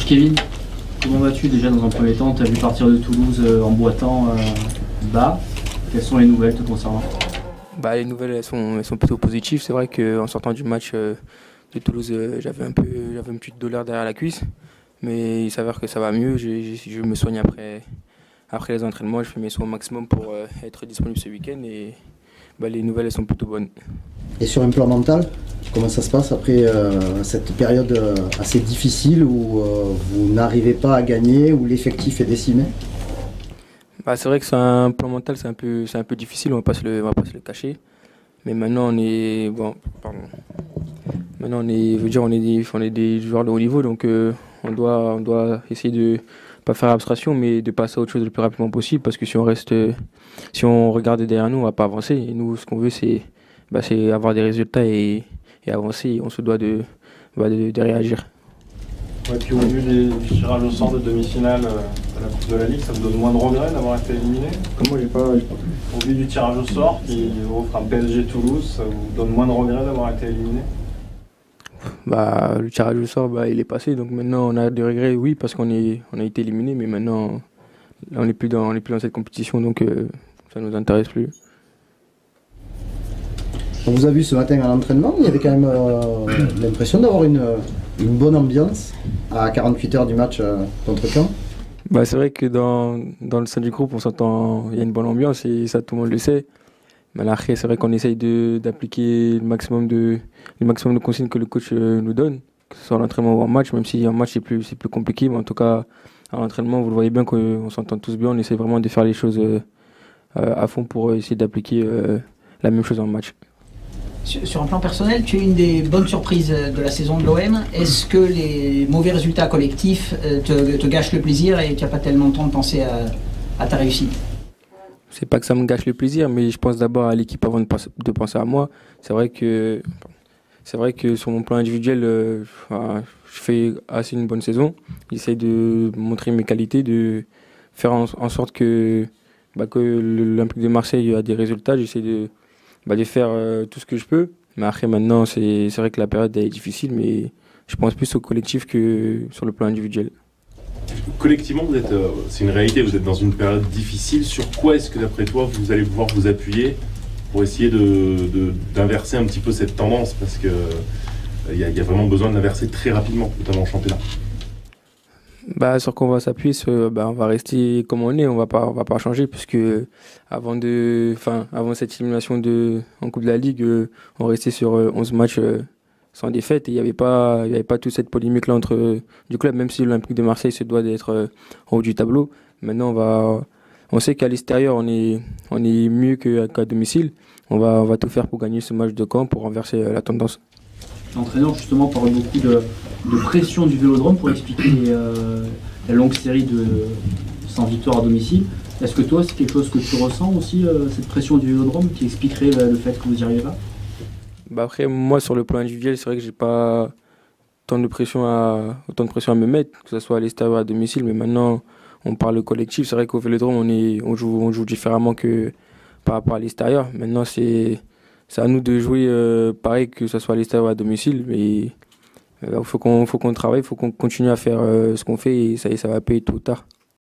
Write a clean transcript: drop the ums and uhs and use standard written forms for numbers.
Kevin, comment vas-tu déjà dans un premier temps? Tu as vu partir de Toulouse en boitant bas. Quelles sont les nouvelles te concernant? Les nouvelles elles sont plutôt positives. C'est vrai qu'en sortant du match de Toulouse, j'avais une petite douleur derrière la cuisse. Mais il s'avère que ça va mieux. Je me soigne après les entraînements. Je fais mes soins au maximum pour être disponible ce week-end. Et les nouvelles elles sont plutôt bonnes. Et sur un plan mental, comment ça se passe après cette période assez difficile où vous n'arrivez pas à gagner, où l'effectif est décimé? C'est vrai que c'est un plan mental, c'est un peu difficile, on va pas se le cacher. Mais maintenant on est des joueurs de haut niveau, donc on doit essayer de pas faire abstraction, mais de passer à autre chose le plus rapidement possible, parce que si on regarde derrière nous, on va pas avancer. Et nous, ce qu'on veut, c'est avoir des résultats et avancer. Et on se doit de réagir. Ouais, puis au vu du tirage au sort de demi-finale à la Coupe de la Ligue, ça vous donne moins de regrets d'avoir été éliminé? Comment j'ai pas. Au vu du tirage au sort qui offre un PSG Toulouse, ça vous donne moins de regrets d'avoir été éliminé? Le tirage au sort, il est passé, donc maintenant on a des regrets, oui, parce on a été éliminé, mais maintenant là, on n'est plus dans cette compétition, donc ça nous intéresse plus. On vous a vu ce matin à l'entraînement, il y avait quand même l'impression d'avoir une bonne ambiance à 48 heures du match contre Caen. C'est vrai que dans le sein du groupe, on s'entend, il y a une bonne ambiance et ça tout le monde le sait. Mais là, après, c'est vrai qu'on essaye d'appliquer le maximum de consignes que le coach nous donne, que ce soit en entraînement ou en match, même si en match c'est plus compliqué, mais en tout cas à l'entraînement, vous le voyez bien qu'on s'entend tous bien, on essaie vraiment de faire les choses à fond pour essayer d'appliquer la même chose en match. Sur un plan personnel, tu es une des bonnes surprises de la saison de l'OM. Est-ce que les mauvais résultats collectifs te gâchent le plaisir et tu n'as pas tellement le temps de penser à ta réussite? C'est pas que ça me gâche le plaisir, mais je pense d'abord à l'équipe avant de penser à moi. C'est vrai que sur mon plan individuel, je fais assez une bonne saison. J'essaie de montrer mes qualités, de faire en sorte que l'Olympique de Marseille a des résultats. J'essaie de faire tout ce que je peux. Mais après, maintenant, c'est vrai que la période elle est difficile, mais je pense plus au collectif que sur le plan individuel. Collectivement, c'est une réalité, vous êtes dans une période difficile. Sur quoi est-ce que, d'après toi, vous allez pouvoir vous appuyer pour essayer d'inverser un petit peu cette tendance? Parce que il y a vraiment besoin de l'inverser très rapidement, notamment en championnat. Sur quoi on va s'appuyer, on va rester comme on est, on va pas changer, puisque avant cette élimination en Coupe de la Ligue, on restait sur 11 matchs sans défaite, et il y avait pas toute cette polémique là du club, même si l'Olympique de Marseille se doit d'être en haut du tableau. Maintenant on sait qu'à l'extérieur on est mieux qu'à domicile. On va tout faire pour gagner ce match de Caen, pour renverser la tendance. L'entraîneur justement parle beaucoup de pression du Vélodrome pour expliquer la longue série de 100 victoires à domicile. Est-ce que toi c'est quelque chose que tu ressens aussi, cette pression du Vélodrome qui expliquerait le fait que vous n'y arrivez pas? Après, moi sur le plan individuel, c'est vrai que j'ai pas autant de pression à me mettre, que ce soit à l'extérieur ou à domicile, mais maintenant on parle collectif. C'est vrai qu'au Vélodrome on joue différemment que par rapport à l'extérieur. Maintenant c'est à nous de jouer pareil, que ce soit à l'extérieur ou à domicile, mais il faut qu'on travaille, il faut qu'on continue à faire ce qu'on fait, et ça va payer tôt ou tard.